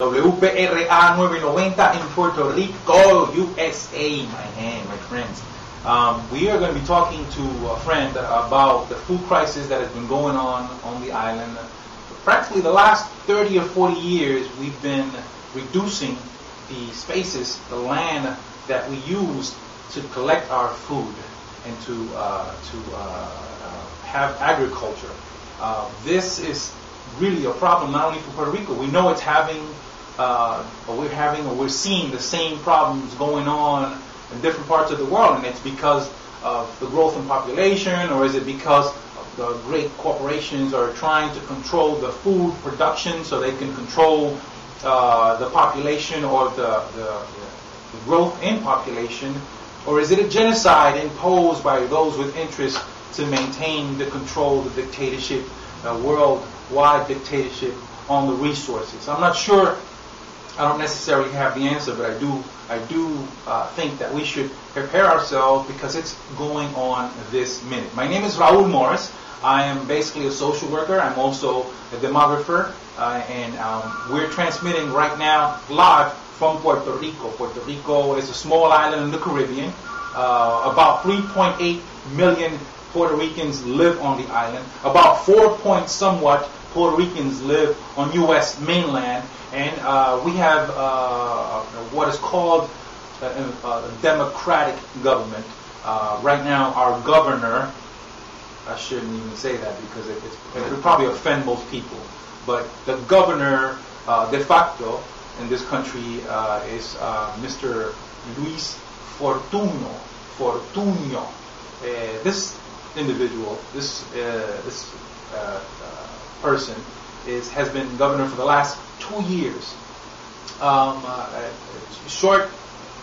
WPRA 990 in Puerto Rico, USA, my friends. We are going to be talking to a friend about the food crisis that has been going on the island. Practically the last 30 or 40 years, we've been reducing the spaces, the land that we use to collect our food and to have agriculture. This is really a problem not only for Puerto Rico. We know it's we're seeing the same problems going on in different parts of the world, and it's because of the growth in population, or is it because of the great corporations are trying to control the food production so they can control the population or the growth in population, or is it a genocide imposed by those with interest to maintain the control, the dictatorship, worldwide dictatorship on the resources? I'm not sure. I don't necessarily have the answer, but I do think that we should prepare ourselves because it's going on this minute. My name is Raul Morris. I am basically a social worker. I'm also a demographer, and we're transmitting right now live from Puerto Rico. Puerto Rico is a small island in the Caribbean. About 3.8 million Puerto Ricans live on the island. About 4 point somewhat Puerto Ricans live on U.S. mainland. And we have what is called a democratic government. Right now, our governor, I shouldn't even say that because it would probably offend most people, but the governor de facto in this country is Mr. Luis Fortuño. This individual, this person, has been governor for the last 2 years. Short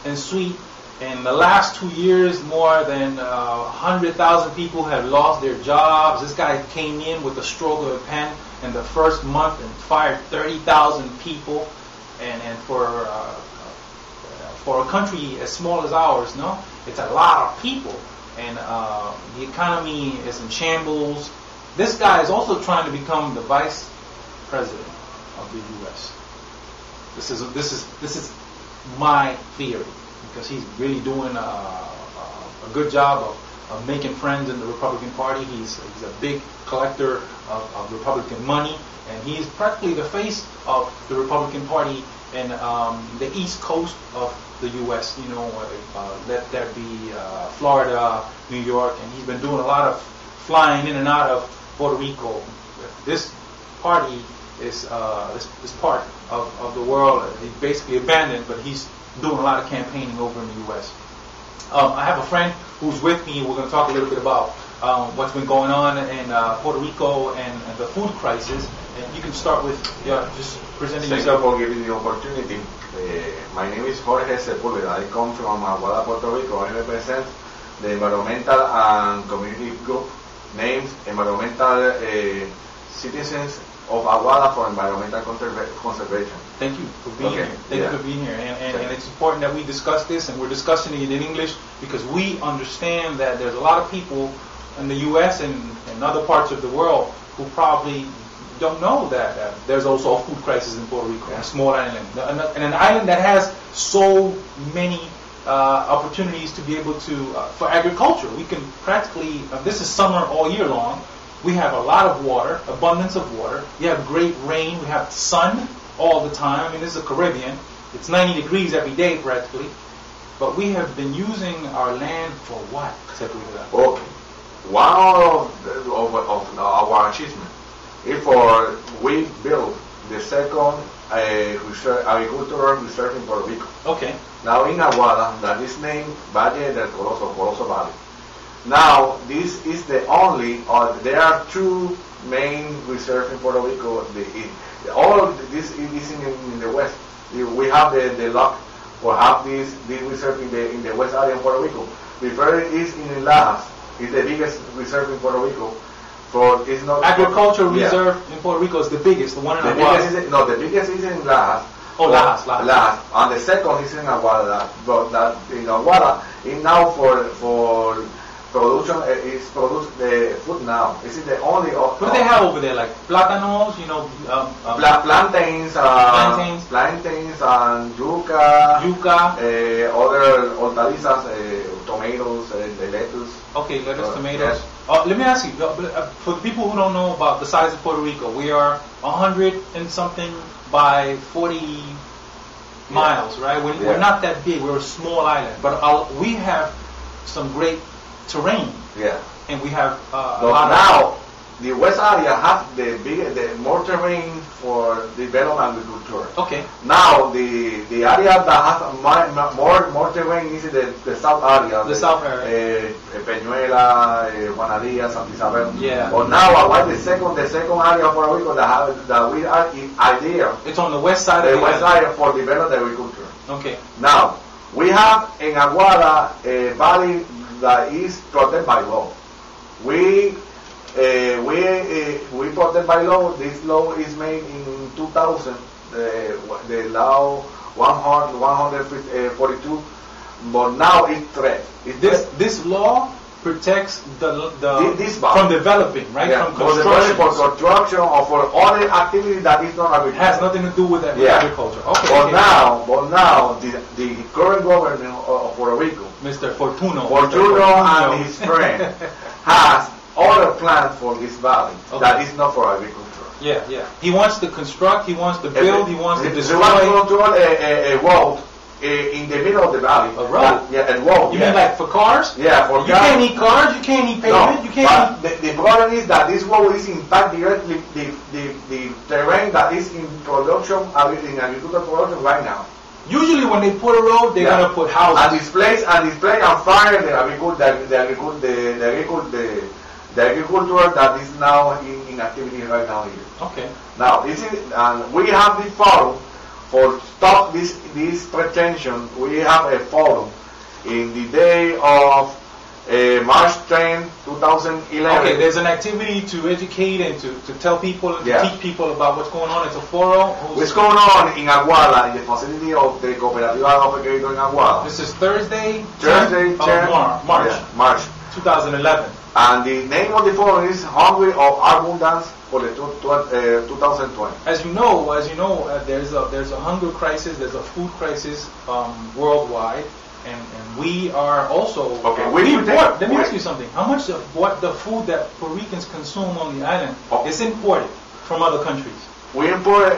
and sweet. In the last 2 years, more than 100,000 people have lost their jobs. This guy came in with a stroke of a pen in the first month and fired 30,000 people. And for a country as small as ours, it's a lot of people. And the economy is in shambles. This guy is also trying to become the vice president of the U.S. This is my theory, because he's really doing a good job of making friends in the Republican Party. He's a big collector of Republican money, and he's practically the face of the Republican Party in the East Coast of the U.S. Let that be Florida, New York, and he's been doing a lot of flying in and out of Puerto Rico. This party is this part of the world. He's basically abandoned, but he's doing a lot of campaigning over in the U.S. I have a friend who's with me. We're going to talk a little bit about what's been going on in Puerto Rico and the food crisis. And you can start with just presenting yourself. Thank you for giving me the opportunity. My name is Jorge Sepulveda. I come from Aguada, Puerto Rico. I represent the environmental and community group named Environmental Citizens of Aguada for Environmental Conservation. Thank you for being here. Thank you for being here. And it's important that we discuss this, and we're discussing it in English because we understand that there's a lot of people in the U.S. and other parts of the world who probably don't know that there's also a food crisis in Puerto Rico, a small island, and an island that has so many opportunities to be able to for agriculture. We can practically this is summer all year long. We have a lot of water, abundance of water. We have great rain. We have sun all the time. I mean, this is the Caribbean. It's 90 degrees every day practically. But we have been using our land for what? Okay. One of our achievements is we built the second agricultural reserve in Puerto Rico. Okay. Now in Aguada, that is named Valle del Coloso Valley. Now, this is the only, there are two main reserves in Puerto Rico. All of this is in the west. We have the luck to have this reserve in the west area in Puerto Rico. The very east in Lajas is the biggest reserve in Puerto Rico. So it's not agricultural reserve in Puerto Rico is the biggest, the one in Aguada. The biggest is in Lajas. Oh, Lajas. And the second is in Aguada. But that in Aguada is now for production is produce the food now. This is the only. What do they have over there? Like plátanos, plantains, and yuca, other hortalizas, tomatoes, the lettuce. Okay, lettuce, tomatoes. Yes. Let me ask you, for the people who don't know about the size of Puerto Rico, we are 100 and something by 40 miles, right? We're not that big. We're a small island, but we have some great terrain. Yeah. And we have a lot now, the west area has the more terrain for development agriculture. Okay. Now the area that has more terrain is the south area. The south area. Peñuela, Juanadilla, Santa Isabel. Yeah. But now the second area of Puerto Rico that we are idea. It's on the west side of the west area for development agriculture. Okay. Now we have in Aguada a valley that is protected by law. We protect by law. This law is made in 2000. The law 142, but now it's threat. This law protects this from developing, right? Yeah. From construction. For construction or for other activity that is not agriculture. Has nothing to do with agriculture. Okay. But now the current government of Puerto Rico, Mr. Fortuno and his friend has other plans for this valley that is not for agriculture. Yeah, yeah. He wants to construct, he wants to build, he wants to destroy. He wants to do a road in the middle of the valley. A road? A road. You mean like for cars? Yeah, for cars. You can't eat cars, you can't eat pavement, no, you can't eat... The problem is that this road is impact directly the terrain that is in production, in agricultural production right now. Usually when they put a road, they're going to put houses. And displace and fire the agriculture that is now in activity right now here. Okay. Now and we have the forum for stop this pretension. We have a forum in the day of March 10, 2011. Okay, there's an activity to educate and to tell people and to teach people about what's going on. It's a forum. What's going on in Aguada, in the facility of the Cooperativa of Agriculture in Aguada. This is Thursday, 10 March. Yeah, March 2011. And the name of the forum is Hungry of Abundance for the 2020. As you know, there's a hunger crisis, there's a food crisis worldwide, and we are also. Okay, let me ask you something. How much of what the food that Puerto Ricans consume on the island is imported from other countries? We import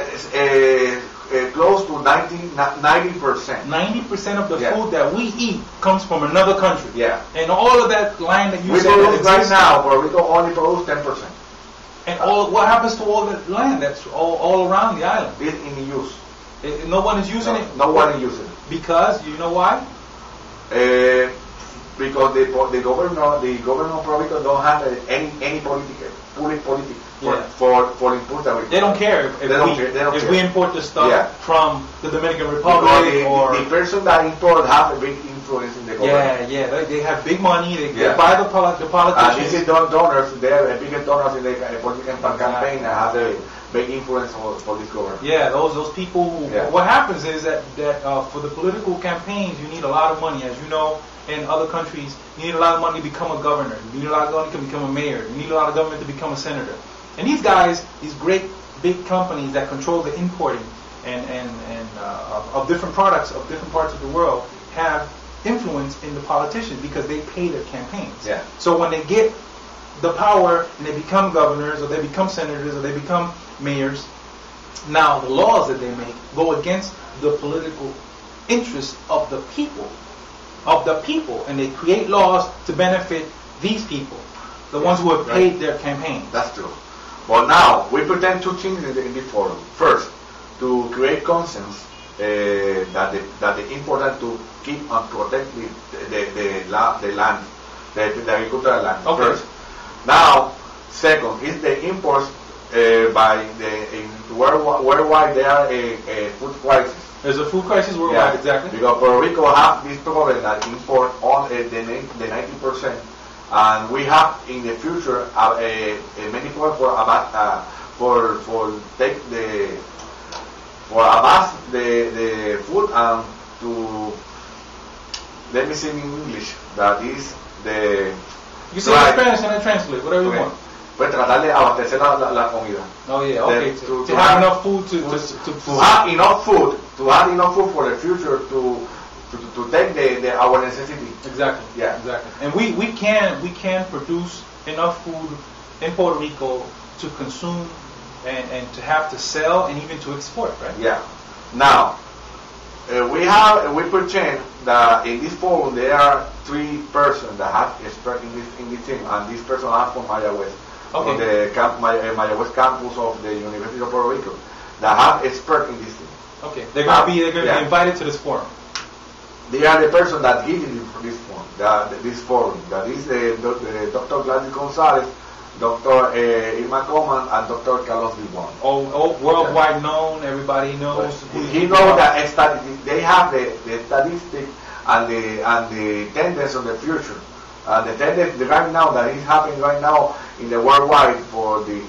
close to 90%. 90% of the food that we eat comes from another country. Yeah. And all of that land that you said that exists right now, Puerto Rico only produce 10%. And what happens to all that land that's all around the island? It's in use. No one is using it? No one is using it. Because, you know why? Because the government of Puerto Rico don't have any public policy for import agriculture. They don't care if we import the stuff from the Dominican Republic or the person that import have a big influence in the government. They have big money. They buy the politicians. These are donors. They are bigger donors in the political campaign that have a big influence for this government. Yeah, those people. What happens is that for the political campaigns, you need a lot of money, as you know. In other countries, you need a lot of money to become a governor. You need a lot of money to become a mayor. You need a lot of government to become a senator. And these guys, these great big companies that control the importing and of different products of different parts of the world have influence in the politicians because they pay their campaigns. Yeah. So when they get the power and they become governors or they become senators or they become mayors, now the laws that they make go against the political interests of the people. And they create laws to benefit these people, the ones who have paid their campaigns. That's true. But now we pretend two things in this forum. First, to create consensus that it's important to keep and protect the land, the agricultural land. Okay. First. Now, second is the imports by worldwide. There are a food crisis. There's a food crisis worldwide, exactly. Because Puerto Rico have this problem that import all the 90%, and we have in the future many problems for abast the food and to let me say in English that is You say in Spanish and I translate, whatever you want. Pues tratar de abastecer la comida. Oh yeah, okay. To have enough food to have enough food, for the future to take our necessity. Exactly. Yeah. Exactly. And we can produce enough food in Puerto Rico to consume and to have to sell and even to export, right? Yeah. Now we pretend that in this forum there are 3 persons that have expert in this thing, and this person are from Mayagüez. Okay. On the Mayagüez campus of the University of Puerto Rico, that have expert in this thing. Okay, they're going to be invited to this forum. They are the person that giving this forum. This forum. That is the Dr. Gladys Gonzalez, Dr. Irma Coman, and Dr. Carlos Dibon. Oh, worldwide known. Everybody knows. He knows that they have the statistics and the tendency of the future. The tendency right now that is happening right now in the worldwide for the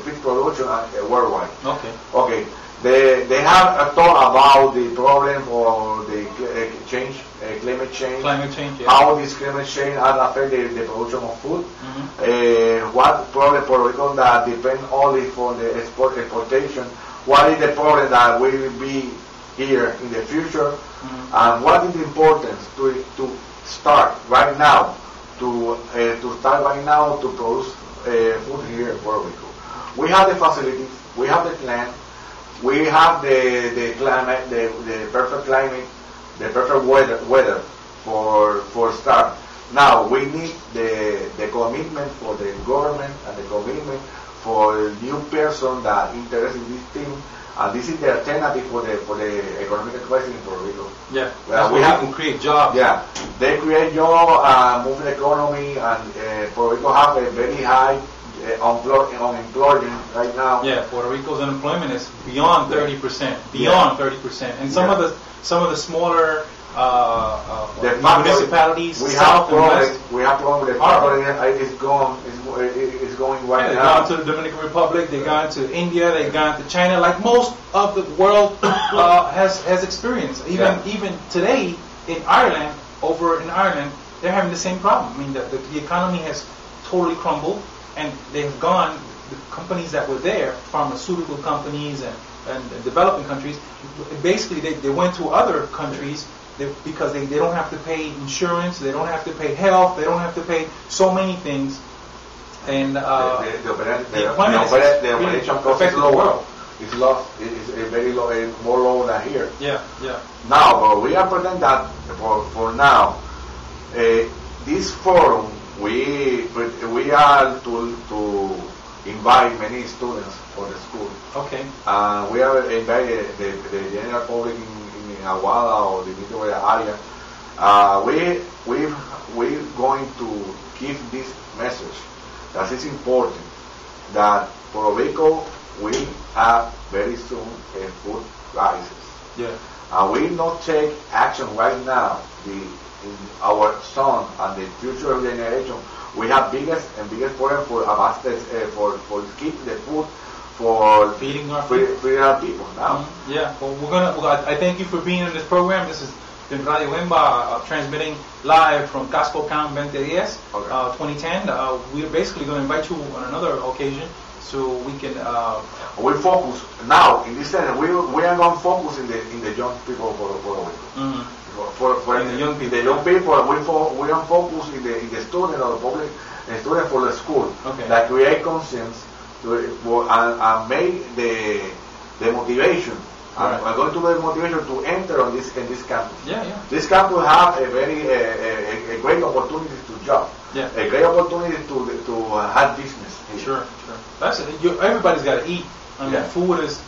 fish production worldwide. Okay. Okay. They have thought about the problem for the climate change. Climate change. Yeah. How this climate change affect the production of food. Mm-hmm. What problem Puerto Rico that depend only for the exportation. What is the problem that will be here in the future, mm-hmm. and what is the importance to start right now to produce food here in Puerto Rico. We have the facilities, we have the land, we have the climate, the perfect climate, the perfect weather for start. Now we need the commitment for the government and the commitment for new person that interested in this thing. And this is the alternative for the economic crisis in Puerto Rico. Yeah, we have to create jobs. Yeah, they create jobs, move the economy, and Puerto Rico have a very high unemployment right now. Yeah, Puerto Rico's unemployment is beyond 30%. Beyond 30%, and some of the smaller municipalities, we have problems with the factory. It's going right now. They've gone to the Dominican Republic, they've gone to India, they've gone to China, like most of the world has experienced. Even today in Ireland, they're having the same problem. I mean, the economy has totally crumbled, and they've gone, the companies that were there, pharmaceutical companies and developing countries, basically they went to other countries because they don't have to pay insurance, they don't have to pay health, they don't have to pay so many things. And the operation cost is lower. It's low. It's very low, more low than here. Yeah. Now, but we are pretending that for now, this forum we are to invite many students for the school. Okay. We are invited the general public in Aguada or the Midway area. We're going to give this message that it's important that Puerto Rico will have very soon a food crisis. Yeah. And we not take action right now. Our son and the future generation, we have biggest problem for for keeping the food, for feeding our people now. Mm-hmm. Yeah. Well, I thank you for being in this program. This is Radio Wemba transmitting live from Casco Camp 2010, 2010. We're basically going to invite you on another occasion so we can. We focus now in this center. We are going to focus in the young people for mm-hmm. For the young people. We are focused in the student or the public student for the school. Okay. That create conscience and make the motivation. Right. I'm going to the motivation to enter on this campus. Yeah. This campus have a very a great opportunity to job. Yeah. A great opportunity to have business. Sure. That's it. Everybody's got to eat. I mean, yeah. Food is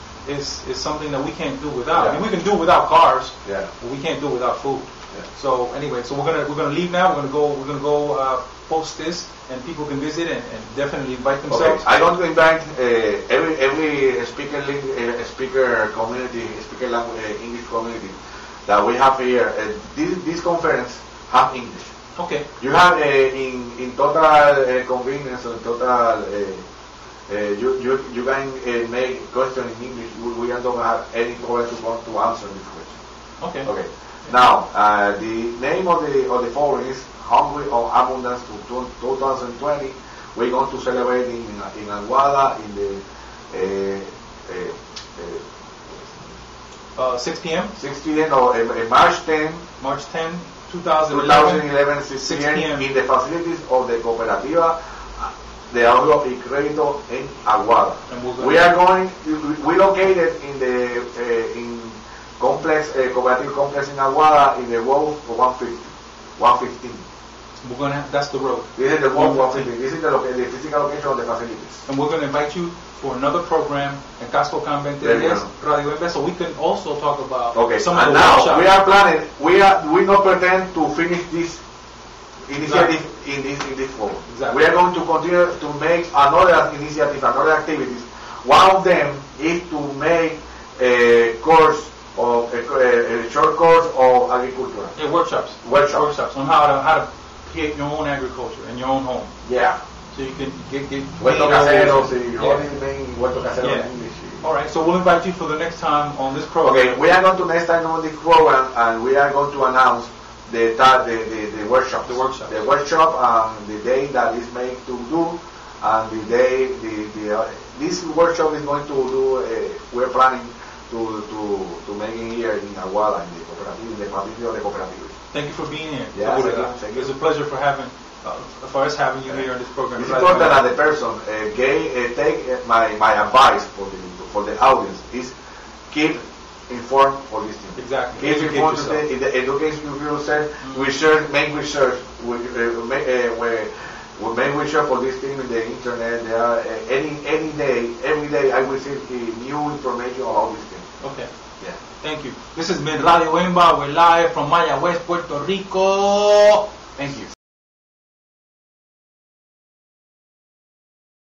something that we can't do without. Yeah. I mean, we can do without cars. Yeah. But we can't do without food. Yeah. So anyway, we're gonna leave now. We're gonna go post this, and people can visit and definitely invite themselves. Okay. I want to invite every speaker community, English community that we have here. This conference have English. Okay. You have in total convenience or total. You can make question in English. We don't have any problem to answer this question. Okay. Okay. Now the name of the forum is Hungry on Abundance to 2020. We're going to celebrate in Aguada in the 6 p.m. 6 p.m. or March 10, March 10, 2011, 6 6 p.m. p.m. in the facilities of the Cooperativa de Ahorro y Crédito in Aguada. We are going. We located in the complex, cooperative complex in Aguada in the road 115. We're gonna. That's the road. This is the road 115. This is the physical location of the facilities. And we're gonna invite you for another program in Casco Convent Radio MV, so we can also talk about some of the now we are planning. We not pretend to finish this initiative in this form. Exactly. We are going to continue to make another initiative, another activities. One of them is to make a course of a short course of agriculture. Yeah, workshops on how to create your own agriculture in your own home. Yeah. So you can get huerto casero, huerto casero in English. All right. So we'll invite you for the next time on this program. Okay, we are going to next time on this program, and we are going to announce the workshop. The workshop and the day that is made to do, and the day this workshop is going to do. We're planning to make it here in Aguada in the cooperative, in the facility of the cooperative. Thank you for being here. Yeah, thank you. It's a pleasure for us having you here on this program. It's important that the person take my advice for the audience is keep informed for this thing. Exactly. Keep informed in the education yourself. Research, make research. We make research for this thing in the internet. There are every day I will see new information about this thing. Okay. Yeah. Thank you. This is Radio MV. We're live from Mayagüez, Puerto Rico. Thank you.